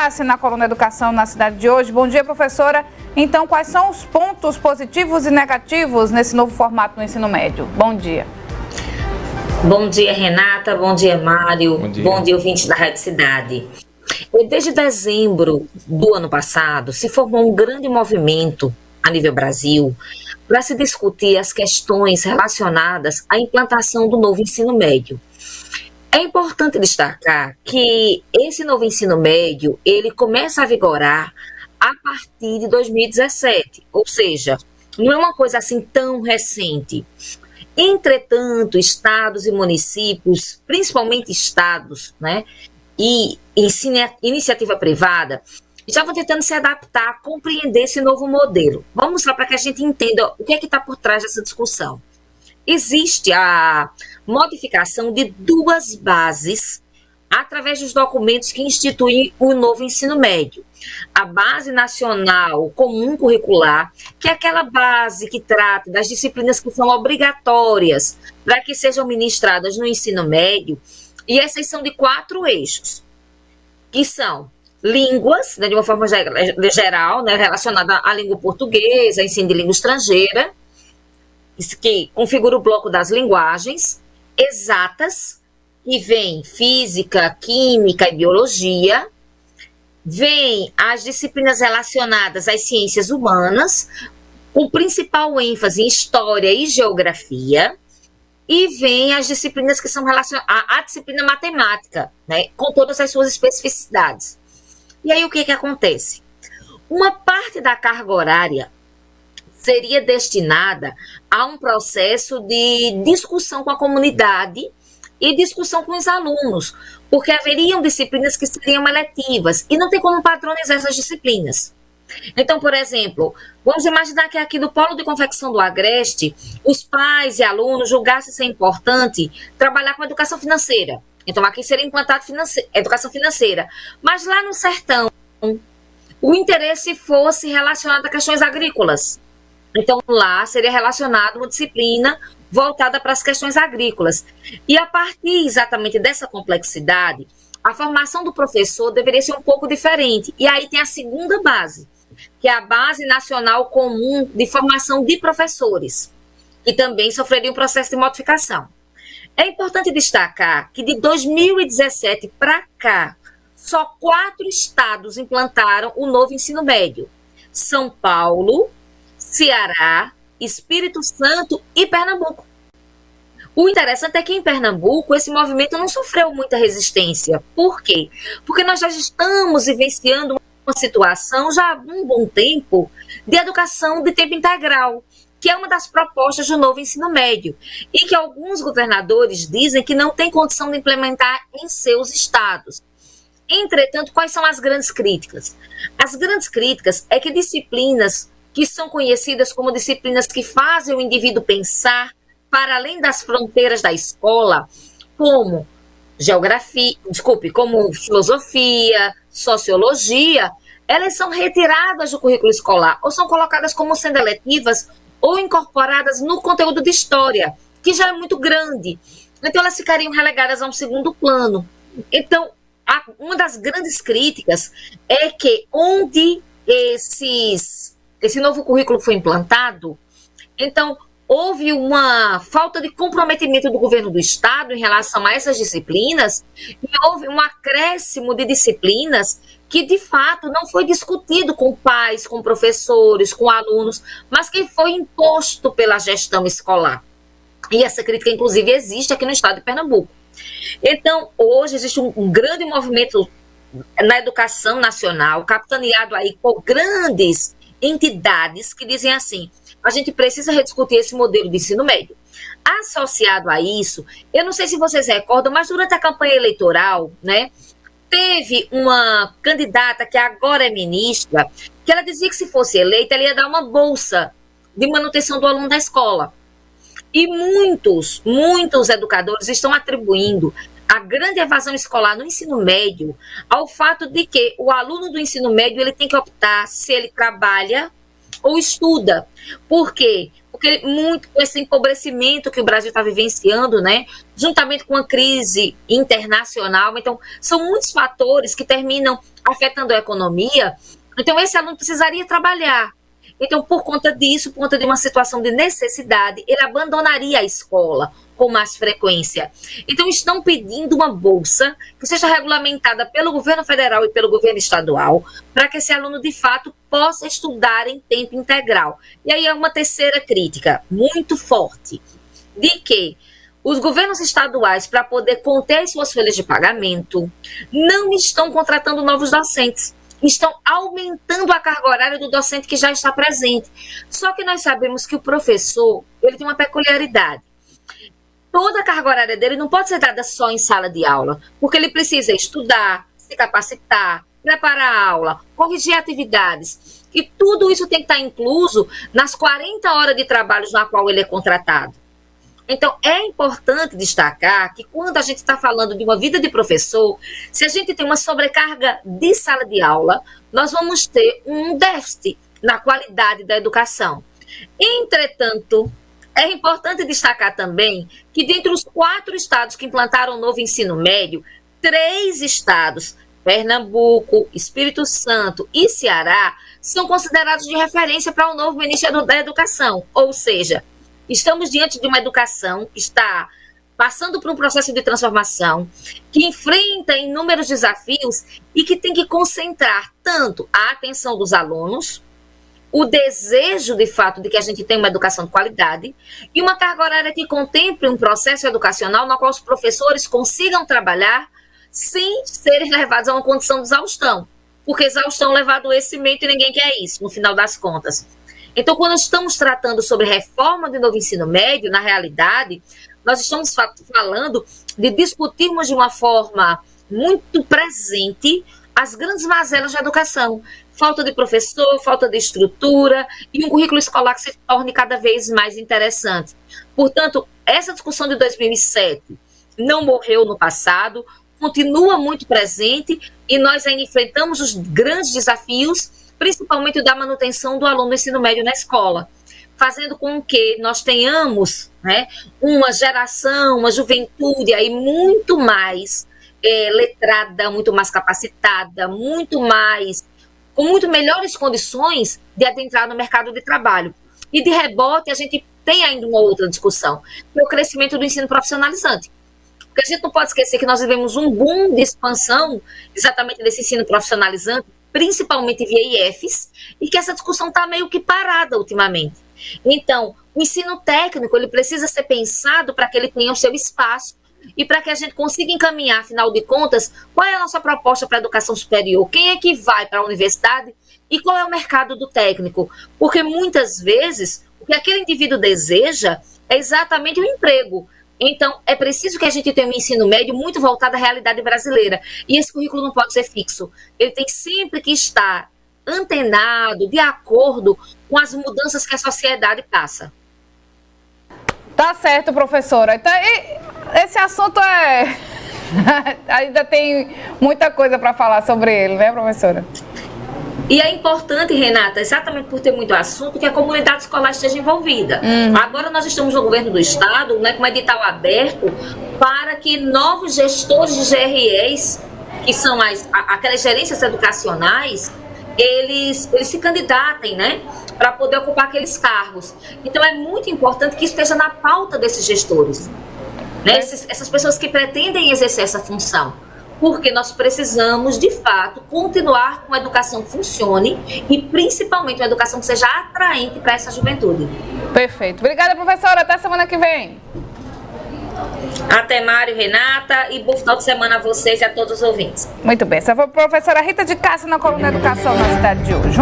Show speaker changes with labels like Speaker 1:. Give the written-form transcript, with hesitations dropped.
Speaker 1: Tassi na coluna Educação na Cidade de hoje. Bom dia, professora. Então, quais são os pontos positivos e negativos nesse novo formato no ensino médio? Bom dia.
Speaker 2: Bom dia, Renata. Bom dia, Mário. Bom dia, ouvintes da Rádio Cidade. Desde dezembro do ano passado, se formou um grande movimento a nível Brasil para se discutir as questões relacionadas à implantação do novo ensino médio. É importante destacar que esse novo ensino médio, ele começa a vigorar a partir de 2017, ou seja, não é uma coisa assim tão recente. Entretanto, estados e municípios, principalmente estados, né, e iniciativa privada, estavam tentando se adaptar, compreender esse novo modelo. Vamos mostrar para que a gente entenda o que é que está por trás dessa discussão. Existe a modificação de duas bases através dos documentos que instituem o novo ensino médio. A Base Nacional Comum Curricular, que é aquela base que trata das disciplinas que são obrigatórias para que sejam ministradas no ensino médio, e essas são de 4 eixos, que são línguas, né, de uma forma geral, né, relacionada à língua portuguesa, ensino de língua estrangeira, que configura o bloco das linguagens, exatas, que vem física, química e biologia, vem as disciplinas relacionadas às ciências humanas, com principal ênfase em história e geografia, e vem as disciplinas que são relacionadas à disciplina matemática, né, com todas as suas especificidades. E aí o que acontece? Uma parte da carga horária seria destinada a um processo de discussão com a comunidade e discussão com os alunos, porque haveriam disciplinas que seriam eletivas e não tem como padronizar essas disciplinas. Então, por exemplo, vamos imaginar que aqui do Polo de Confecção do Agreste, os pais e alunos julgassem ser importante trabalhar com educação financeira. Então, aqui seria implantado educação financeira. Mas lá no sertão, o interesse fosse relacionado a questões agrícolas. Então, lá seria relacionado uma disciplina voltada para as questões agrícolas. E a partir exatamente dessa complexidade, a formação do professor deveria ser um pouco diferente. E aí tem a segunda base, que é a Base Nacional Comum de Formação de Professores, que também sofreria um processo de modificação. É importante destacar que de 2017 para cá, só 4 estados implantaram o novo ensino médio: São Paulo, Ceará, Espírito Santo e Pernambuco. O interessante é que em Pernambuco esse movimento não sofreu muita resistência. Por quê? Porque nós já estamos vivenciando uma situação já há um bom tempo de educação de tempo integral, que é uma das propostas do novo ensino médio, e que alguns governadores dizem que não tem condição de implementar em seus estados. Entretanto, quais são as grandes críticas? As grandes críticas é que disciplinas que são conhecidas como disciplinas que fazem o indivíduo pensar para além das fronteiras da escola, como como filosofia, sociologia, elas são retiradas do currículo escolar ou são colocadas como sendo eletivas ou incorporadas no conteúdo de história, que já é muito grande. Então, elas ficariam relegadas a um segundo plano. Então, uma das grandes críticas é que onde esse novo currículo foi implantado, então houve uma falta de comprometimento do governo do estado em relação a essas disciplinas e houve um acréscimo de disciplinas que de fato não foi discutido com pais, com professores, com alunos, mas que foi imposto pela gestão escolar. E essa crítica, inclusive, existe aqui no estado de Pernambuco. Então, hoje existe um grande movimento na educação nacional, capitaneado aí por grandes entidades que dizem assim: a gente precisa rediscutir esse modelo de ensino médio. Associado a isso, eu não sei se vocês recordam, mas durante a campanha eleitoral, né, teve uma candidata que agora é ministra, que ela dizia que se fosse eleita, ela ia dar uma bolsa de manutenção do aluno da escola. E muitos educadores estão atribuindo a grande evasão escolar no ensino médio ao fato de que o aluno do ensino médio ele tem que optar se ele trabalha ou estuda. Por quê? Porque muito esse empobrecimento que o Brasil está vivenciando, né, juntamente com a crise internacional, então são muitos fatores que terminam afetando a economia. Então esse aluno precisaria trabalhar. Então, por conta disso, por conta de uma situação de necessidade, ele abandonaria a escola com mais frequência. Então, estão pedindo uma bolsa que seja regulamentada pelo governo federal e pelo governo estadual, para que esse aluno, de fato, possa estudar em tempo integral. E aí é uma terceira crítica muito forte, de que os governos estaduais, para poder conter suas folhas de pagamento, não estão contratando novos docentes. Estão aumentando a carga horária do docente que já está presente. Só que nós sabemos que o professor, ele tem uma peculiaridade. Toda a carga horária dele não pode ser dada só em sala de aula, porque ele precisa estudar, se capacitar, preparar a aula, corrigir atividades. E tudo isso tem que estar incluso nas 40 horas de trabalho na qual ele é contratado. Então, é importante destacar que quando a gente está falando de uma vida de professor, se a gente tem uma sobrecarga de sala de aula, nós vamos ter um déficit na qualidade da educação. Entretanto, é importante destacar também que dentre os 4 estados que implantaram o novo ensino médio, 3 estados, Pernambuco, Espírito Santo e Ceará, são considerados de referência para o novo Ministério da Educação, ou seja, estamos diante de uma educação que está passando por um processo de transformação, que enfrenta inúmeros desafios e que tem que concentrar tanto a atenção dos alunos, o desejo, de fato, de que a gente tenha uma educação de qualidade e uma carga horária que contemple um processo educacional no qual os professores consigam trabalhar sem serem levados a uma condição de exaustão, porque exaustão leva a adoecimento e ninguém quer isso, no final das contas. Então, quando estamos tratando sobre reforma do novo ensino médio, na realidade, nós estamos falando de discutirmos de uma forma muito presente as grandes mazelas da educação. Falta de professor, falta de estrutura e um currículo escolar que se torne cada vez mais interessante. Portanto, essa discussão de 2007 não morreu no passado, continua muito presente e nós ainda enfrentamos os grandes desafios, principalmente da manutenção do aluno do ensino médio na escola, fazendo com que nós tenhamos, né, uma geração, uma juventude aí muito mais letrada, muito mais capacitada, com muito melhores condições de adentrar no mercado de trabalho. E de rebote, a gente tem ainda uma outra discussão, que é o crescimento do ensino profissionalizante. Porque a gente não pode esquecer que nós vivemos um boom de expansão exatamente desse ensino profissionalizante, principalmente via IEFs, e que essa discussão está meio que parada ultimamente. Então, o ensino técnico ele precisa ser pensado para que ele tenha o seu espaço e para que a gente consiga encaminhar, afinal de contas, qual é a nossa proposta para a educação superior, quem é que vai para a universidade e qual é o mercado do técnico. Porque muitas vezes o que aquele indivíduo deseja é exatamente o emprego. Então, é preciso que a gente tenha um ensino médio muito voltado à realidade brasileira. E esse currículo não pode ser fixo. Ele tem sempre que estar antenado, de acordo com as mudanças que a sociedade passa.
Speaker 1: Tá certo, professora. Então, esse assunto ainda tem muita coisa para falar sobre ele, né, professora?
Speaker 2: E é importante, Renata, exatamente por ter muito assunto, que a comunidade escolar esteja envolvida. Agora nós estamos no governo do estado, né, com um edital aberto para que novos gestores de GREs, que são aquelas gerências educacionais, eles se candidatem, né, para poder ocupar aqueles cargos. Então é muito importante que esteja na pauta desses gestores, né, essas pessoas que pretendem exercer essa função. Porque nós precisamos, de fato, continuar com a educação que funcione e, principalmente, uma educação que seja atraente para essa juventude.
Speaker 1: Perfeito. Obrigada, professora. Até semana que vem.
Speaker 2: Até, Mário, Renata, e bom final de semana a vocês e a todos os ouvintes.
Speaker 1: Muito bem. Essa foi a professora Rita de Cássia na coluna Educação na cidade de hoje.